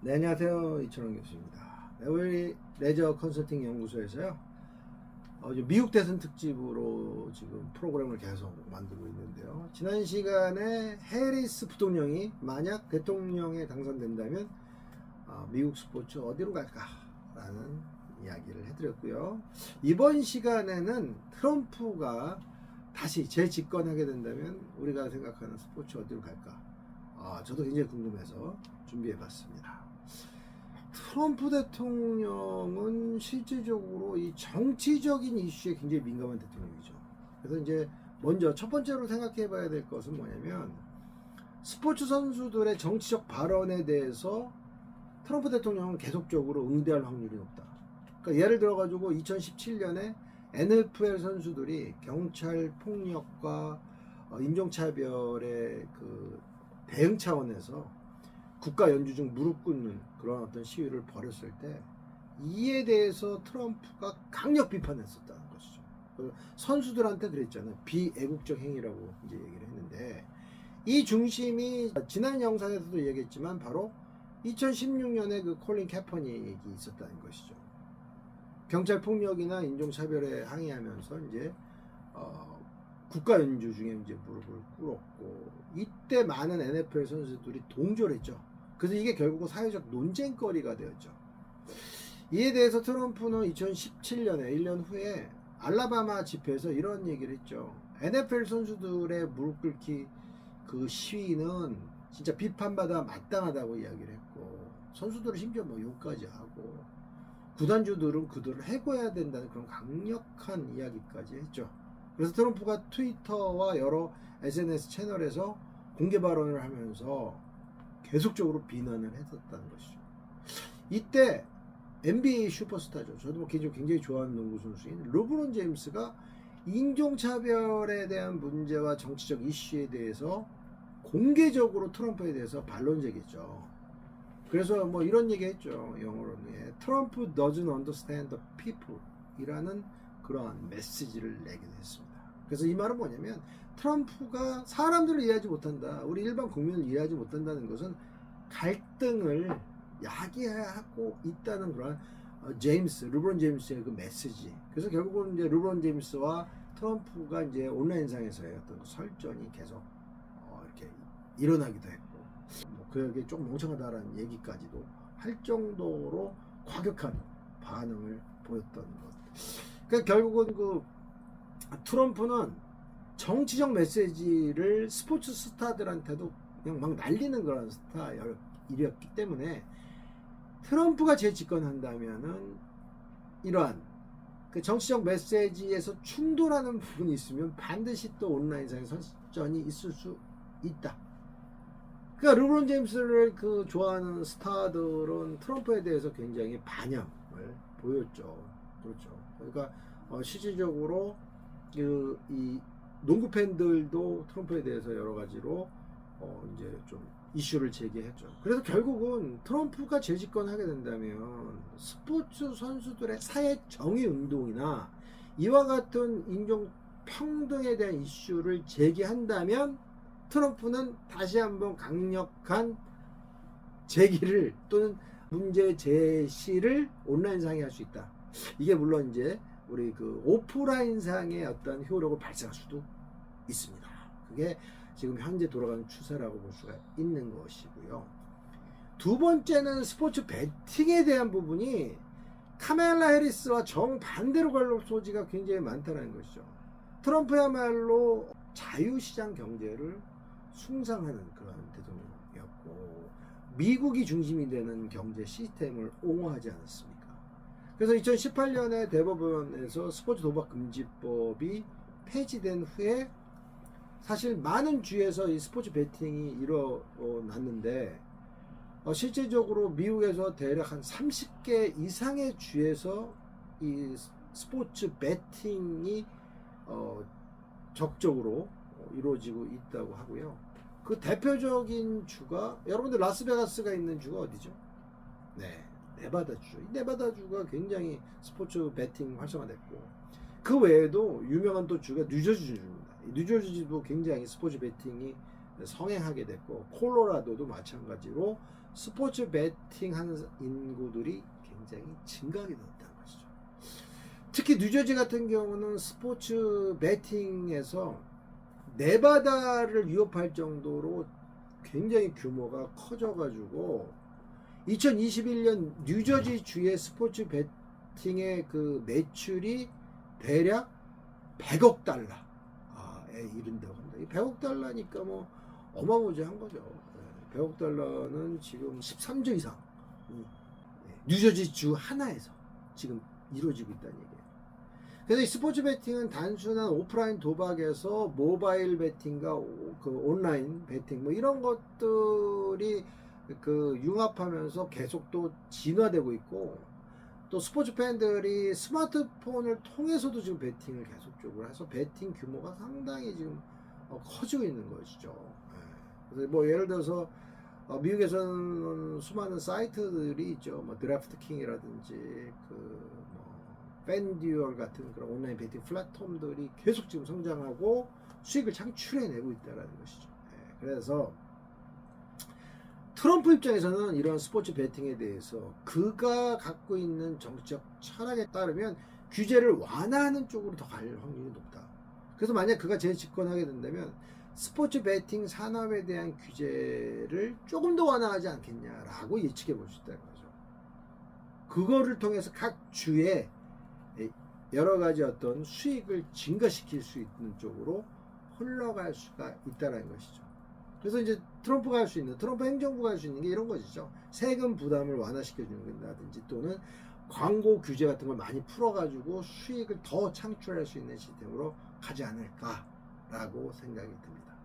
네, 안녕하세요. 이철원 교수입니다. 에브리 레저 컨설팅 연구소에서요. 미국 대선 특집으로 지금 프로그램을 계속 만들고 있는데요. 지난 시간에 해리스 부통령이 만약 대통령에 당선된다면 미국 스포츠 어디로 갈까라는 이야기를 해드렸고요. 이번 시간에는 트럼프가 다시 재집권하게 된다면 우리가 생각하는 스포츠 어디로 갈까? 저도 굉장히 궁금해서 준비해봤습니다. 트럼프 대통령은 실질적으로 이 정치적인 이슈에 굉장히 민감한 대통령이죠. 그래서 이제 먼저 첫 번째로 생각해 봐야 될 것은 뭐냐면 스포츠 선수들의 정치적 발언에 대해서 트럼프 대통령은 계속적으로 응대할 확률이 높다. 그러니까 예를 들어 가지고 2017년에 NFL 선수들이 경찰 폭력과 인종차별의 그 대응 차원에서 국가 연주 중 무릎 꿇는 그런 어떤 시위를 벌였을 때 이에 대해서 트럼프가 강력 비판했었다는 것이죠. 선수들한테 그랬잖아요. 비애국적 행위라고 이제 얘기를 했는데 이 중심이 지난 영상에서도 얘기했지만 바로 2016년에 그 콜린 캐퍼닉이 있었다는 것이죠. 경찰 폭력이나 인종차별에 항의하면서 이제 국가 연주 중에 이제 무릎을 꿇었고 이때 많은 NFL 선수들이 동조했죠. 그래서 이게 결국은 사회적 논쟁거리가 되었죠. 이에 대해서 트럼프는 2017년에 1년 후에 알라바마 집회에서 이런 얘기를 했죠. NFL 선수들의 무릎 꿇기 그 시위는 진짜 비판받아 마땅하다고 이야기를 했고 선수들은 심지어 뭐 욕까지 하고 구단주들은 그들을 해고해야 된다는 그런 강력한 이야기까지 했죠. 그래서 트럼프가 트위터와 여러 SNS 채널에서 공개 발언을 하면서 계속적으로 비난을 했었다는 것이죠. 이때 NBA 슈퍼스타죠. 저도 뭐 개인적으로 굉장히 좋아하는 농구 선수인 르브론 제임스가 인종차별에 대한 문제와 정치적 이슈에 대해서 공개적으로 트럼프에 대해서 반론 제기했죠. 그래서 뭐 이런 얘기 했죠. 영어로는 트럼프 doesn't understand the people 이라는 그러한 메시지를 내게 됐습니다. 그래서 이 말은 뭐냐면 트럼프가 사람들을 이해하지 못한다. 우리 일반 국민을 이해하지 못한다는 것은 갈등을 야기하고 있다는 그런 르브론 제임스의 그 메시지. 그래서 결국은 이제 르브론 제임스와 트럼프가 이제 온라인상에서의 어떤 설전이 계속 이렇게 일어나기도 했고, 뭐 그에게 좀 멍청하다라는 얘기까지도 할 정도로 과격한 반응을 보였던 것. 그러니까 결국은 그 트럼프는 정치적 메시지를 스포츠 스타들한테도 그냥 막 날리는 그런 스타일이었기 때문에 트럼프가 재집권한다면은 이러한 그 정치적 메시지에서 충돌하는 부분이 있으면 반드시 또 온라인상의 선전이 있을 수 있다. 그러니까 르브론 제임스를 그 좋아하는 스타들은 트럼프에 대해서 굉장히 반향을 보였죠. 그렇죠. 그러니까 실질적으로 이 농구 팬들도 트럼프에 대해서 여러 가지로 이제 좀 이슈를 제기했죠. 그래서 결국은 트럼프가 재집권하게 된다면 스포츠 선수들의 사회 정의 운동이나 이와 같은 인종 평등에 대한 이슈를 제기한다면 트럼프는 다시 한번 강력한 제기를 또는 문제 제시를 온라인상에 할 수 있다. 이게 물론 이제 우리 그 오프라인상의 어떤 효력을 발생할 수도 있습니다. 그게 지금 현재 돌아가는 추세라고 볼 수가 있는 것이고요. 두 번째는 스포츠 베팅에 대한 부분이 카멜라 해리스와 정반대로 갈 소지가 굉장히 많다는 것이죠. 트럼프야말로 자유시장 경제를 숭상하는 그런 대통령이었고 미국이 중심이 되는 경제 시스템을 옹호하지 않았습니까? 그래서 2018년에 대법원에서 스포츠 도박 금지법이 폐지된 후에 사실 많은 주에서 이 스포츠 베팅이 일어났는데 실제적으로 미국에서 대략 한 30개 이상의 주에서 이 스포츠 베팅이 적극적으로 이루어지고 있다고 하고요. 그 대표적인 주가 여러분들 라스베가스가 있는 주가 어디죠? 네, 네바다주. 이 네바다주가 굉장히 스포츠 베팅 활성화됐고 그 외에도 유명한 또 주가 뉴저지주입니다. 뉴저지주도 굉장히 스포츠 베팅이 성행하게 됐고, 콜로라도도 마찬가지로 스포츠 베팅하는 인구들이 굉장히 증가하게 됐다는 것이죠. 특히 뉴저지 같은 경우는 스포츠 베팅에서 네바다를 위협할 정도로 굉장히 규모가 커져가지고 2021년 뉴저지 주의 스포츠 베팅의 그 매출이 대략 100억 달러에 이른다고 합니다. 이 100억 달러니까 뭐 어마무지한 거죠. 100억 달러는 지금 13조 이상 뉴저지 주 하나에서 지금 이루어지고 있다는 얘기예요. 그래서 이 스포츠 베팅은 단순한 오프라인 도박에서 모바일 베팅과 그 온라인 베팅 뭐 이런 것들이 그 융합하면서 계속 또 진화되고 있고, 또 스포츠 팬들이 스마트폰을 통해서도 지금 베팅을 계속적으로 해서 베팅 규모가 상당히 지금 커지고 있는 것이죠. 그래서 뭐 예를 들어서 미국에서는 수많은 사이트들이 있죠. 뭐 드래프트 킹이라든지 그뭐 팬듀얼 같은 그런 온라인 베팅 플랫폼들이 계속 지금 성장하고 수익을 창출해내고 있다는 것이죠. 그래서 트럼프 입장에서는 이런 스포츠 베팅에 대해서 그가 갖고 있는 정치적 철학에 따르면 규제를 완화하는 쪽으로 더 갈 확률이 높다. 그래서 만약 그가 재집권하게 된다면 스포츠 베팅 산업에 대한 규제를 조금 더 완화하지 않겠냐라고 예측해 볼 수 있다는 거죠. 그거를 통해서 각 주에 여러 가지 어떤 수익을 증가시킬 수 있는 쪽으로 흘러갈 수가 있다는 것이죠. 그래서 이제 트럼프가 할 수 있는, 트럼프 행정부가 할 수 있는 게 이런 것이죠. 세금 부담을 완화시켜주는 다든지 또는 광고 규제 같은 걸 많이 풀어가지고 수익을 더 창출할 수 있는 시스템으로 가지 않을까라고 생각이 듭니다.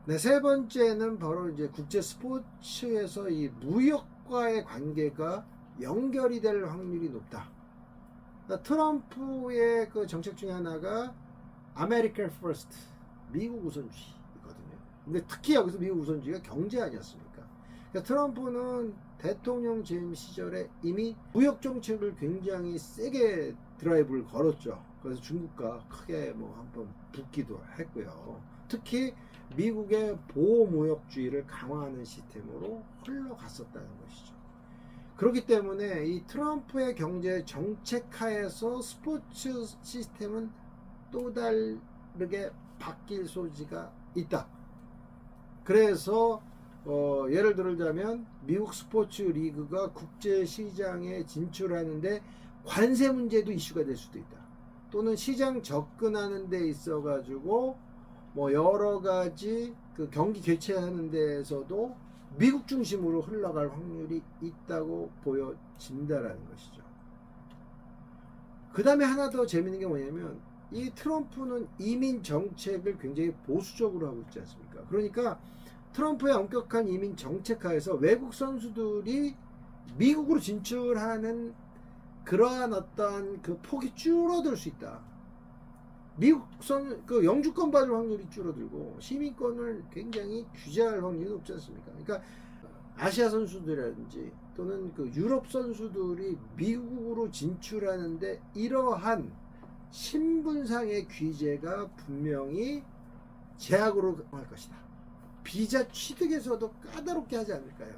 네, 세 번째는 바로 이제 국제 스포츠에서 이 무역과의 관계가 연결이 될 확률이 높다. 트럼프의 그 정책 중에 하나가 아메리칸 퍼스트, 미국 우선주의거든요. 근데 특히 여기서 미국 우선주의가 경제 아니었습니까? 그러니까 트럼프는 대통령 재임 시절에 이미 무역 정책을 굉장히 세게 드라이브를 걸었죠. 그래서 중국과 크게 뭐 한번 붙기도 했고요. 특히 미국의 보호무역주의를 강화하는 시스템으로 흘러갔었다는 것이죠. 그렇기 때문에 이 트럼프의 경제 정책하에서 스포츠 시스템은 또 다르게 바뀔 소지가 있다. 그래서 예를 들자면 미국 스포츠 리그가 국제 시장에 진출하는데 관세 문제도 이슈가 될 수도 있다. 또는 시장 접근하는 데 있어 가지고 뭐 여러 가지 그 경기 개최하는 데에서도 미국 중심으로 흘러갈 확률이 있다고 보여진다라는 것이죠. 그 다음에 하나 더 재밌는 게 뭐냐면 이 트럼프는 이민 정책을 굉장히 보수적으로 하고 있지 않습니까? 그러니까 트럼프의 엄격한 이민 정책 하에서 외국 선수들이 미국으로 진출하는 그러한 어떤 그 폭이 줄어들 수 있다. 미국 그 영주권 받을 확률이 줄어들고 시민권을 굉장히 규제할 확률이 높지 않습니까? 그러니까 아시아 선수들이라든지 또는 그 유럽 선수들이 미국으로 진출하는데 이러한 신분상의 규제가 분명히 제약으로 할 것이다. 비자 취득에서도 까다롭게 하지 않을까요?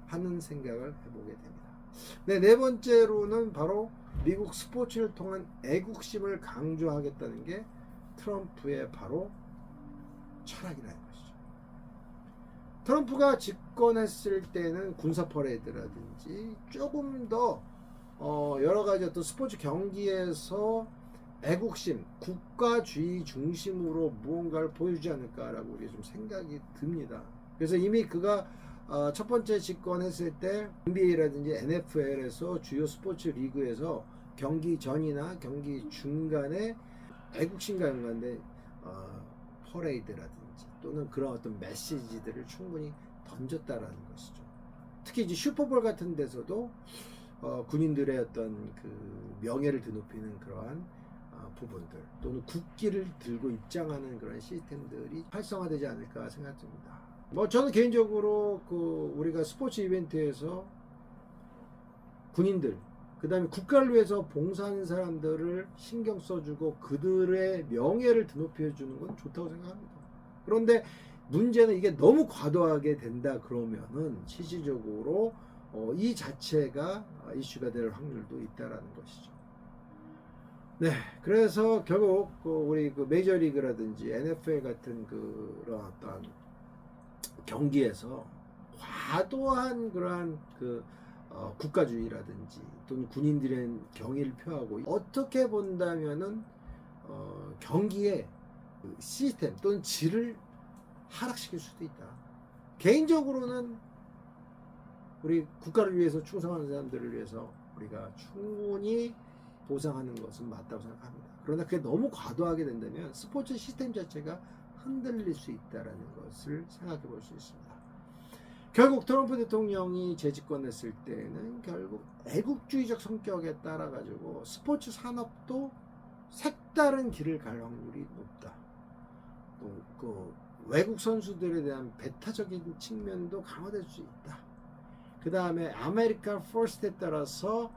하는 생각을 해보게 됩니다. 네, 네 번째로는 바로 미국 스포츠를 통한 애국심을 강조하겠다는 게 트럼프의 바로 철학이라는 것이죠. 트럼프가 집권했을 때는 군사 퍼레이드라든지 조금 더 여러 가지 어떤 스포츠 경기에서 애국심, 국가주의 중심으로 무언가를 보여주지 않을까라고 우리가 좀 생각이 듭니다. 그래서 이미 그가 첫 번째 집권했을 때 NBA라든지 NFL에서 주요 스포츠 리그에서 경기 전이나 경기 중간에 애국심과 연관된 퍼레이드라든지 또는 그런 어떤 메시지들을 충분히 던졌다라는 것이죠. 특히 이제 슈퍼볼 같은 데서도 군인들의 어떤 그 명예를 드높이는 그러한 부분들 또는 국기를 들고 입장하는 그런 시스템들이 활성화되지 않을까 생각됩니다. 뭐 저는 개인적으로 그 우리가 스포츠 이벤트에서 군인들 그 다음에 국가를 위해서 봉사하는 사람들을 신경 써주고 그들의 명예를 드높여 주는 건 좋다고 생각합니다. 그런데 문제는 이게 너무 과도하게 된다 그러면은 실질적으로 이 자체가 이슈가 될 확률도 있다라는 것이죠. 네, 그래서 결국 우리 그 메이저리그라든지 NFL 같은 그런 어떤 경기에서 과도한 그러한 그 국가주의라든지 또는 군인들의 경의를 표하고 어떻게 본다면은 경기의 그 시스템 또는 질을 하락시킬 수도 있다. 개인적으로는 우리 국가를 위해서 충성하는 사람들을 위해서 우리가 충분히 보상하는 것은 맞다고 생각합니다. 그러나 그게 너무 과도하게 된다면 스포츠 시스템 자체가 흔들릴 수 있다는 것을 생각해 볼 수 있습니다. 결국 트럼프 대통령이 재집권했을 때는 결국 애국주의적 성격에 따라 가지고 스포츠 산업도 색다른 길을 갈 확률이 높다. 또 그 외국 선수들에 대한 배타적인 측면도 강화될 수 있다. 그 다음에 아메리카 퍼스트에 따라서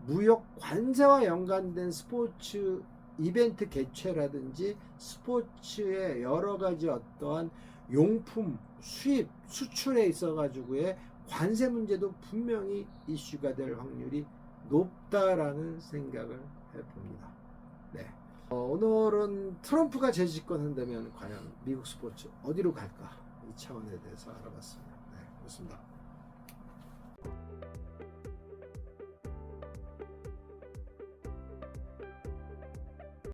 무역 관세와 연관된 스포츠 이벤트 개최라든지 스포츠의 여러 가지 어떠한 용품 수입 수출에 있어 가지고의 관세 문제도 분명히 이슈가 될 확률이 높다라는 생각을 해봅니다. 네. 오늘은 트럼프가 재집권한다면 과연 미국 스포츠 어디로 갈까 이 차원에 대해서 알아봤습니다. 네, 그렇습니다.